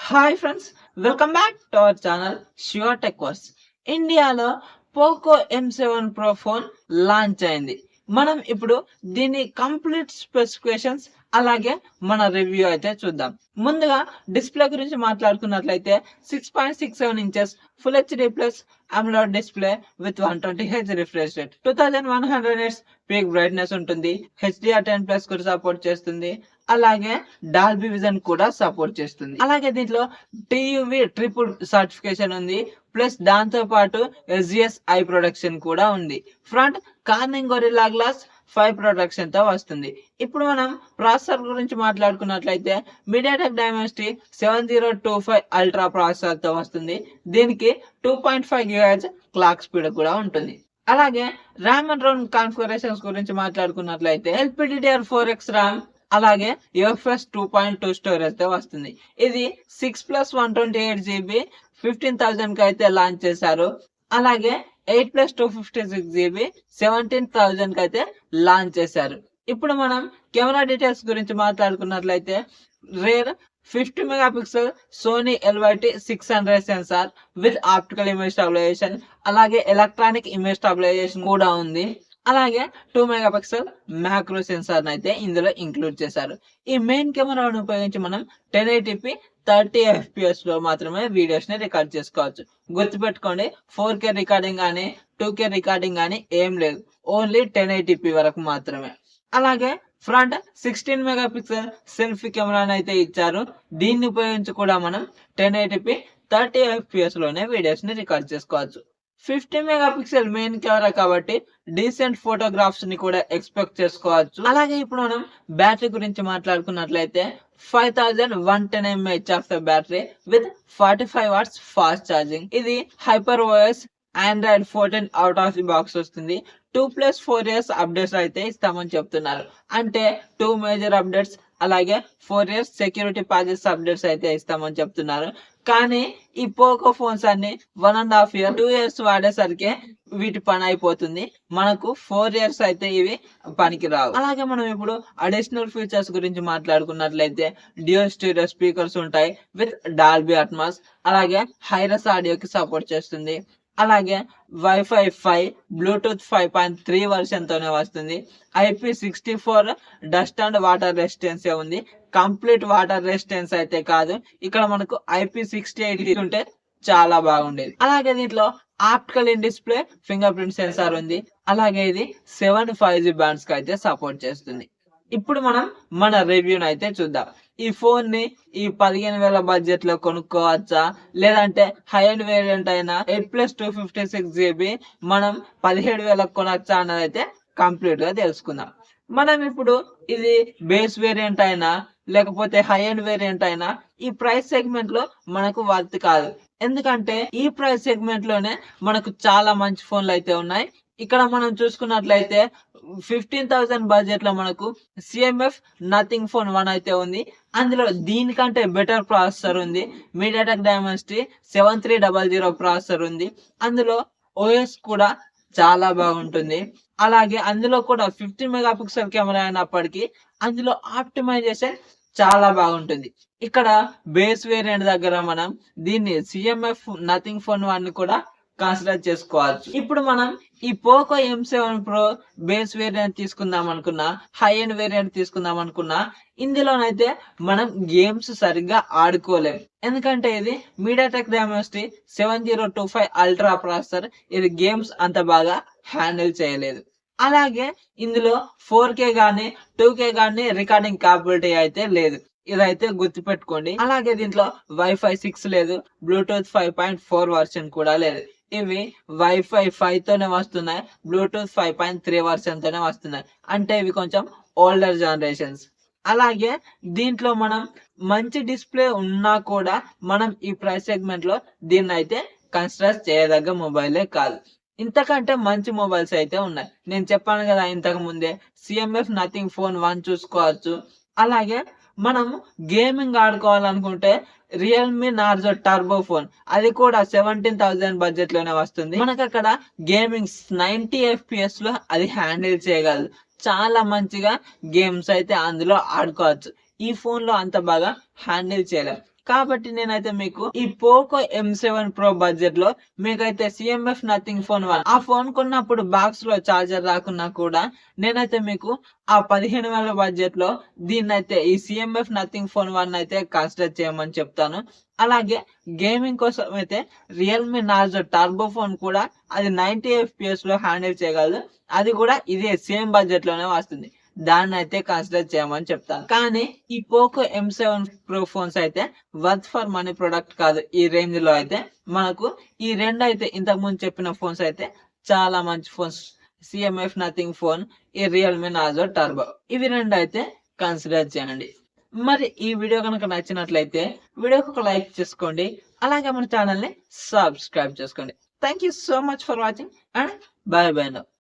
Hi friends, welcome back to our channel Shiva tech verse. ఇండియాలో Poco M7 Pro phone launch అయింది. మనం ఇప్పుడు దీని కంప్లీట్ స్పెసిఫికేషన్స్ అలాగే మన రివ్యూ అయితే చూద్దాం. ముందుగా డిస్ప్లే గురించి మాట్లాడుకున్నట్లయితే 6.67 inches full HD plus AMOLED display with 120Hz refresh rate, 2100 nits peak brightness ఉంటుంది. HDR10+ కూడా సపోర్ట్ చేస్తుంది. అలాగే డాల్బీ విజన్ కూడా సపోర్ట్ చేస్తుంది. అలాగే దీంట్లో TUV ట్రిపుల్ సర్టిఫికేషన్ ఉంది. ప్లస్ దాంతో పాటు SGS ఐ ప్రొడక్షన్ కూడా ఉంది. Front Corning Gorilla Glass 5 protection తో వస్తుంది. ఇప్పుడు మనం ప్రాసెసర్ గురించి మాట్లాడుకున్నట్లయితే మీడియాటెక్ డైమెన్సిటీ 7025 అల్ట్రా ప్రాసెసర్ తో వస్తుంది. దీనికి 2.5 GHz క్లాక్ స్పీడ్ కూడా ఉంటుంది. అలాగే ర్యామ్ అండ్ రోమ్ కాన్ఫిగరేషన్స్ గురించి మాట్లాడుకున్నట్లయితే LPDDR4X ర్యామ్ అలాగే UFS 2.2 స్టోరేజ్ తో వస్తుంది. ఇది 6+128GB 15,000 కి అయితే లాంచ్ చేశారు. అలాగే 8+256GB 17,000 కి అయితే లాంచ్ చేశారు. ఇప్పుడు మనం కెమెరా డీటెయిల్స్ గురించి మాట్లాడుకున్నట్లయితే rear 50 megapixel Sony LYT 600 sensor with optical image stabilisation అలాగే ఎలక్ట్రానిక్ ఇమేజ్ స్టెబిలైజేషన్ కూడా ఉంది. అలాగే 2 మెగాపిక్సెల్ మ్యాక్రో సెన్సార్ అయితే ఇందులో ఇంక్లూడ్ చేశారు. ఈ మెయిన్ కెమెరాను ఉపయోగించి మనం 1080p 30 FPS లో మాత్రమే వీడియోస్ ని రికార్డ్ చేసుకోవచ్చు. గుర్తుపెట్టుకోండి, 4K రికార్డింగ్ కానీ 2K రికార్డింగ్ కానీ ఏం లేదు, ఓన్లీ 1080p వరకు మాత్రమే. అలాగే ఫ్రంట్ 16 మెగాపిక్సెల్ సెల్ఫీ కెమెరాని అయితే ఇచ్చారు. దీన్ని ఉపయోగించి కూడా మనం 1080p 30 FPS లోనే వీడియోస్ ని రికార్డ్ చేసుకోవచ్చు. 50 మెగాపిక్సెల్ మెయిన్ కెమెరా కాబట్టి డీసెంట్ ఫోటోగ్రాఫ్స్ ని కూడా ఎక్స్పెక్ట్ చేసుకోవచ్చు. అలాగే ఇప్పుడు మనం బ్యాటరీ గురించి మాట్లాడుకున్నట్లయితే 5110 mAh of the battery with 45 watts fast charging. ఇది HyperOS Android 14 out of the box వస్తుంది. 2+4 years అప్డేట్స్ అయితే ఇస్తామని చెప్తున్నారు. అంటే 2 మేజర్ అప్డేట్స్ అలాగే 4 years సెక్యూరిటీ ప్యాచెస్ అప్డేట్స్ అయితే ఇస్తామని చెప్తున్నారు. కానీ ఈ పోకో ఫోన్స్ అన్ని 1.5 year 2 years వాడేసరికి వీటి పని అయిపోతుంది. మనకు 4 years అయితే ఇవి పనికి రావు. అలాగే మనం ఇప్పుడు అడిషనల్ ఫీచర్స్ గురించి మాట్లాడుకున్నట్లయితే డ్యూయల్ స్టీరియో స్పీకర్స్ ఉంటాయి విత్ డాల్బీ అట్మాస్. అలాగే హైరస్ ఆడియోకి సపోర్ట్ చేస్తుంది. అలాగే వైఫై 5 బ్లూటూత్ 5.3 వర్షన్ తోనే వస్తుంది. IP64 dust and water resistance ఉంది. కంప్లీట్ వాటర్ రెసిస్టెన్స్ అయితే కాదు, ఇక్కడ మనకు IP68 ఉంటే చాలా బాగుండేది. అలాగే దీంట్లో optical in display finger print censor ఉంది. అలాగే ఇది 7 5G బ్యాండ్స్ కి అయితే సపోర్ట్ చేస్తుంది. ఇప్పుడు మనం మన రివ్యూని అయితే చూద్దాం. ఈ ఫోన్ ని ఈ 15,000 బడ్జెట్ లో కొనుక్కోవచ్చా, లేదంటే హై ఎండ్ వేరియంట్ అయినా 8+256GB మనం 17,000 కొనొచ్చా అన్నది అయితే కంప్లీట్ గా తెలుసుకుందాం. మనం ఇప్పుడు ఇది బేస్ వేరియంట్ అయినా లేకపోతే హై ఎండ్ వేరియంట్ అయినా ఈ ప్రైస్ సెగ్మెంట్ లో మనకు వర్త్ కాదు. ఎందుకంటే ఈ ప్రైస్ సెగ్మెంట్ లోనే మనకు చాలా మంచి ఫోన్లు అయితే ఉన్నాయి. ఇక్కడ మనం చూసుకున్నట్లయితే 15,000 బడ్జెట్ లో మనకు CMF నథింగ్ ఫోన్ 1 అయితే ఉంది. అందులో దీనికంటే బెటర్ ప్రాసెసర్ ఉంది. మీడియాటెక్ డైమెన్సిటీ 7300 ప్రాసెసర్ ఉంది. అందులో OS కూడా చాలా బాగుంటుంది. అలాగే అందులో కూడా 50 మెగాపిక్సెల్ కెమెరా అయినప్పటికీ అందులో ఆప్టిమైజేషన్ చాలా బాగుంటుంది. ఇక్కడ బేస్ వేరియంట్ దగ్గర మనం దీన్ని CMF నథింగ్ ఫోన్ 1 కూడా కన్సిడర్ చేసుకోవచ్చు. ఇప్పుడు మనం ఈ Poco M7 Pro base variant తీసుకుందాం అనుకున్నా, హై ఎండ్ వేరియంట్ తీసుకుందాం అనుకున్నా, ఇందులోనైతే మనం గేమ్స్ సరిగ్గా ఆడుకోలేం. ఎందుకంటే ఇది మీడియాటెక్ డైమెన్సిటీ 7025 అల్ట్రా ప్రాసెసర్. ఇది గేమ్స్ అంత బాగా హ్యాండిల్ చేయలేదు. అలాగే ఇందులో 4K గానీ 2K గానీ రికార్డింగ్ క్యాపబిలిటీ అయితే లేదు. ఇదైతే గుర్తుపెట్టుకోండి. అలాగే దీంట్లో వైఫై 6 లేదు, బ్లూటూత్ 5.4 వర్షన్ కూడా లేదు. ఇవి వైఫై 5 తోనే వస్తున్నాయి, బ్లూటూత్ 5.3 వర్షన్ తోనే వస్తున్నాయి. అంటే ఇవి కొంచెం ఓల్డర్ జనరేషన్స్. అలాగే దీంట్లో మనం మంచి డిస్ప్లే ఉన్నా కూడా మనం ఈ ప్రైస్ సెగ్మెంట్ లో దీన్ని అయితే కన్సిడర్ చేయదగ్గ మొబైలే కాదు. ఇంతకంటే మంచి మొబైల్స్ అయితే ఉన్నాయి. నేను చెప్పాను కదా ఇంతకు ముందే, CMF నథింగ్ ఫోన్ 1 చూసుకోవచ్చు. అలాగే మనం గేమింగ్ ఆడుకోవాలనుకుంటే రియల్మీ నార్జో టర్బో ఫోన్, అది కూడా 17,000 బడ్జెట్ లోనే వస్తుంది. మనకు అక్కడ గేమింగ్ 90 FPS లో అది హ్యాండిల్ చేయగలదు. చాలా మంచిగా గేమ్స్ అయితే అందులో ఆడుకోవచ్చు. ఈ ఫోన్ లో అంత బాగా హ్యాండిల్ చేయలేం. కాబట్టి నేనైతే మీకు ఈ పోకో M7 Pro బడ్జెట్ లో మీకైతే CMF నథింగ్ ఫోన్ 1 ఆ ఫోన్ కొన్నప్పుడు బాక్స్ లో చార్జర్ రాకున్నా కూడా నేనైతే మీకు ఆ 15,000 బడ్జెట్ లో దీన్నైతే ఈ CMF నథింగ్ ఫోన్ 1 అయితే కన్సిడర్ చేయమని చెప్తాను. అలాగే గేమింగ్ కోసం అయితే రియల్మీ నార్జో టర్బో ఫోన్ కూడా అది 90 FPS లో హ్యాండిల్ చేయగలదు. అది కూడా ఇదే సేమ్ బడ్జెట్ లోనే వస్తుంది. దాన్ని అయితే కన్సిడర్ చేయమని చెప్తాను. కానీ ఈ పోకో M7 Pro ఫోన్స్ అయితే వర్త్ ఫర్ మనీ ప్రొడక్ట్ కాదు. ఈ రేంజ్ లో అయితే మనకు ఈ రెండు అయితే ఇంతకు ముందు చెప్పిన ఫోన్స్ అయితే చాలా మంచి ఫోన్స్. CMF నథింగ్ ఫోన్, ఈ రియల్మీ నార్జో టర్బో, ఇవి రెండు అయితే కన్సిడర్ చేయండి. మరి ఈ వీడియో కనుక నచ్చినట్లయితే వీడియోకి ఒక లైక్ చేసుకోండి. అలాగే మన ఛానల్ ని సబ్స్క్రైబ్ చేసుకోండి. Thank you so much for watching and by by now.